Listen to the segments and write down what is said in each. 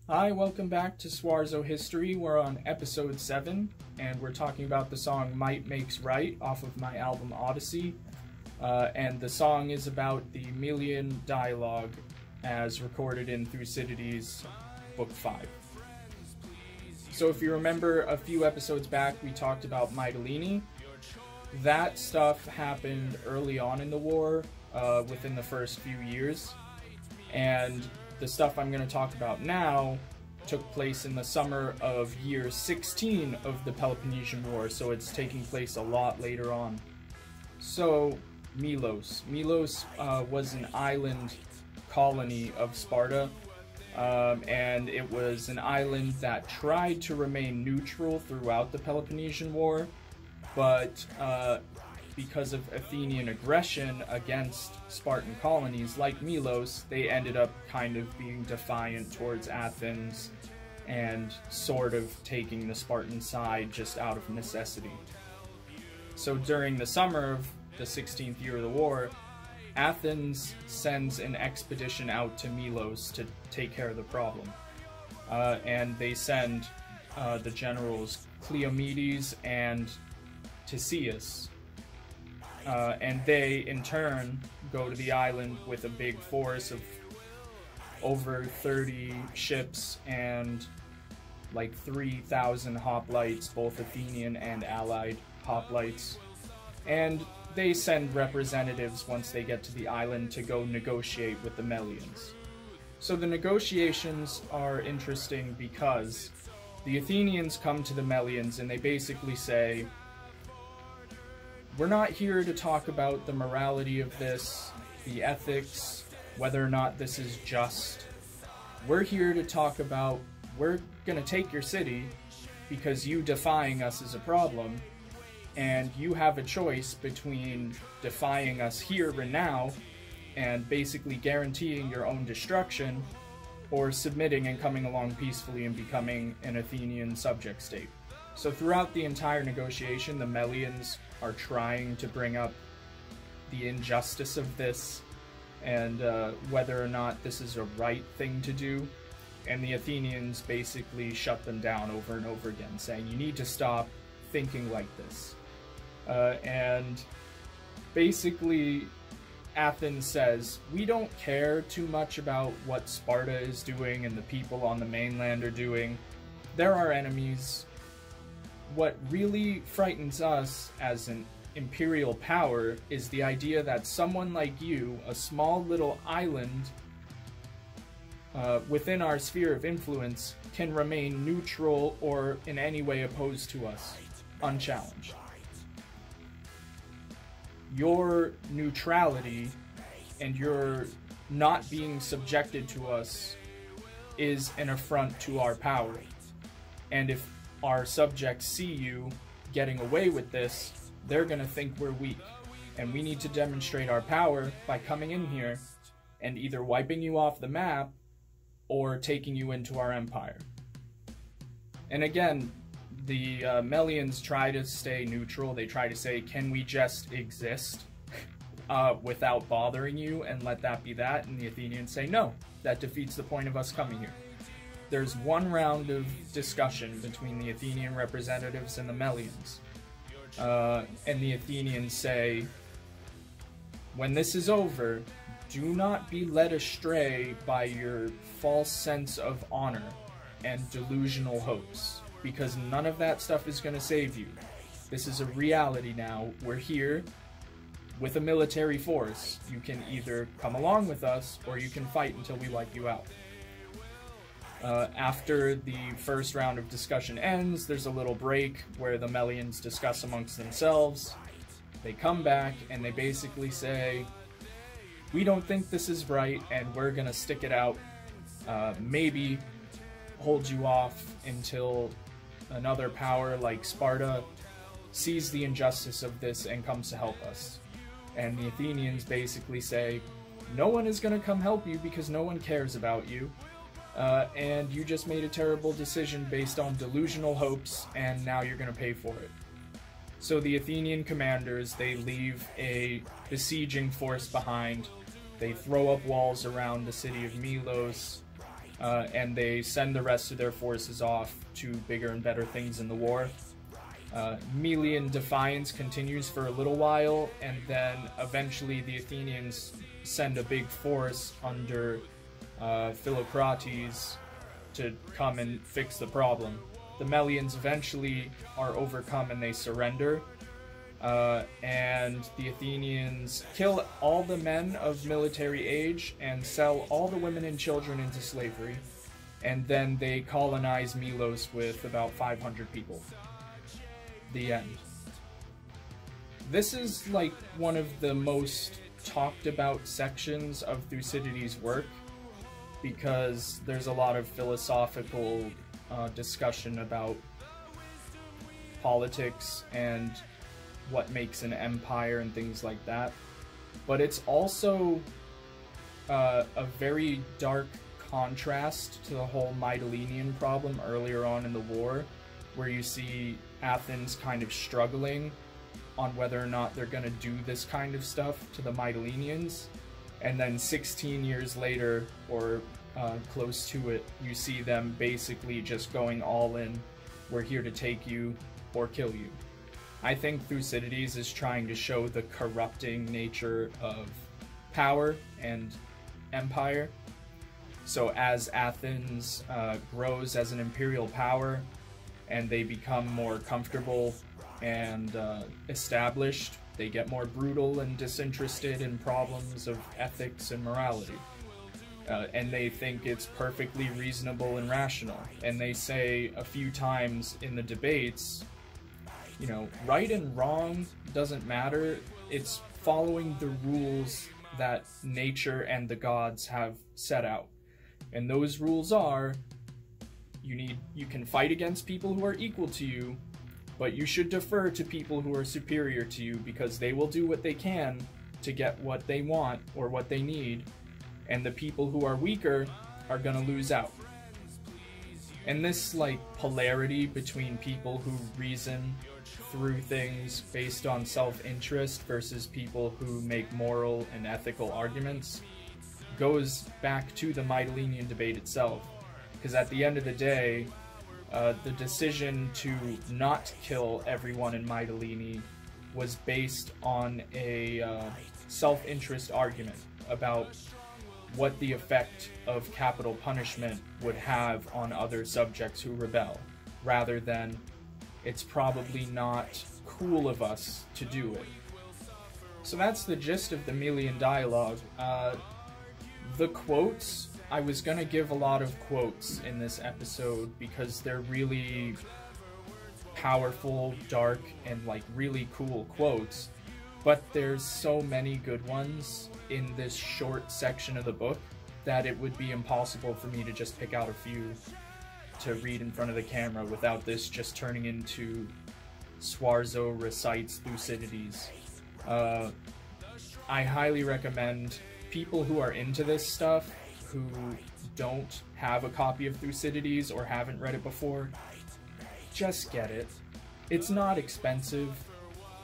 Hi, welcome back to Swarzo History. We're on episode 7, and we're talking about the song Might Makes Right off of my album Odyssey. And the song is about the Melian Dialogue as recorded in Thucydides, Book 5. So if you remember a few episodes back, we talked about Mytilene. That stuff happened early on in the war, within the first few years. And the stuff I'm going to talk about now took place in the summer of year 16 of the Peloponnesian War, so it's taking place a lot later on. So, Milos. Milos was an island colony of Sparta, and it was an island that tried to remain neutral throughout the Peloponnesian War, but because of Athenian aggression against Spartan colonies like Milos, they ended up kind of being defiant towards Athens and sort of taking the Spartan side just out of necessity. So during the summer of the 16th year of the war, Athens sends an expedition out to Milos to take care of the problem. And they send the generals Cleomedes and Theseus. And they, in turn, go to the island with a big force of over 30 ships and like 3,000 hoplites, both Athenian and allied hoplites. And they send representatives once they get to the island to go negotiate with the Melians. So the negotiations are interesting because the Athenians come to the Melians and they basically say, we're not here to talk about the morality of this, the ethics, whether or not this is just. We're here to talk about, we're gonna take your city because you defying us is a problem, and you have a choice between defying us here and now and basically guaranteeing your own destruction, or submitting and coming along peacefully and becoming an Athenian subject state. So throughout the entire negotiation, the Melians are trying to bring up the injustice of this and whether or not this is a right thing to do. And the Athenians basically shut them down over and over again, saying, you need to stop thinking like this. And basically, Athens says, we don't care too much about what Sparta is doing and the people on the mainland are doing. They're our enemies. What really frightens us as an imperial power is the idea that someone like you, a small little island within our sphere of influence, can remain neutral or in any way opposed to us, unchallenged. Your neutrality and your not being subjected to us is an affront to our power. And if our subjects see you getting away with this, they're gonna think we're weak. And we need to demonstrate our power by coming in here and either wiping you off the map or taking you into our empire. And again, the Melians try to stay neutral. They try to say, can we just exist without bothering you and let that be that? And the Athenians say, no, that defeats the point of us coming here. There's one round of discussion between the Athenian representatives and the Melians. And the Athenians say, when this is over, do not be led astray by your false sense of honor and delusional hopes, because none of that stuff is going to save you. This is a reality now. We're here with a military force. You can either come along with us, or you can fight until we wipe you out. After the first round of discussion ends, there's a little break where the Melians discuss amongst themselves. They come back and they basically say, we don't think this is right and we're gonna stick it out, maybe hold you off until another power like Sparta sees the injustice of this and comes to help us. And the Athenians basically say, no one is gonna come help you because no one cares about you. And you just made a terrible decision based on delusional hopes, and now you're going to pay for it. So the Athenian commanders, they leave a besieging force behind. They throw up walls around the city of Milos, and they send the rest of their forces off to bigger and better things in the war. Melian defiance continues for a little while, and then eventually the Athenians send a big force under Philocrates to come and fix the problem. The Melians eventually are overcome and they surrender, and the Athenians kill all the men of military age and sell all the women and children into slavery, and then they colonize Melos with about 500 people. The end. This is like one of the most talked about sections of Thucydides' work, because there's a lot of philosophical discussion about politics and what makes an empire and things like that. But it's also a very dark contrast to the whole Mytilenean problem earlier on in the war, where you see Athens kind of struggling on whether or not they're going to do this kind of stuff to the Mytileneans, and then 16 years later, or close to it, you see them basically just going all in. We're here to take you or kill you. I think Thucydides is trying to show the corrupting nature of power and empire. So as Athens grows as an imperial power, and they become more comfortable and established, they get more brutal and disinterested in problems of ethics and morality. And they think it's perfectly reasonable and rational. And they say a few times in the debates, you know, right and wrong doesn't matter, it's following the rules that nature and the gods have set out. And those rules are, you can fight against people who are equal to you, but you should defer to people who are superior to you, because they will do what they can to get what they want or what they need, and the people who are weaker are gonna lose out. And this like polarity between people who reason through things based on self-interest versus people who make moral and ethical arguments goes back to the Mytilenean debate itself. Because at the end of the day, the decision to not kill everyone in Mytilene was based on a self-interest argument about what the effect of capital punishment would have on other subjects who rebel, rather than it's probably not cool of us to do it. So that's the gist of the Melian Dialogue. The quotes, I was gonna give a lot of quotes in this episode because they're really powerful, dark, and like really cool quotes, but there's so many good ones in this short section of the book that it would be impossible for me to just pick out a few to read in front of the camera without this just turning into Swarzo recites Thucydides. I highly recommend people who are into this stuff, who don't have a copy of Thucydides or haven't read it before, just get it. It's not expensive,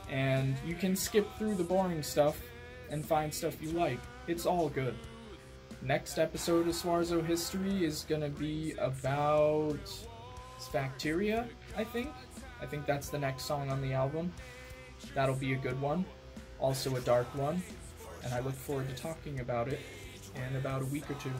and you can skip through the boring stuff and find stuff you like. It's all good. Next episode of Swarzo History is gonna be about Sphacteria, I think. I think that's the next song on the album. That'll be a good one. Also a dark one. And I look forward to talking about it in about a week or two.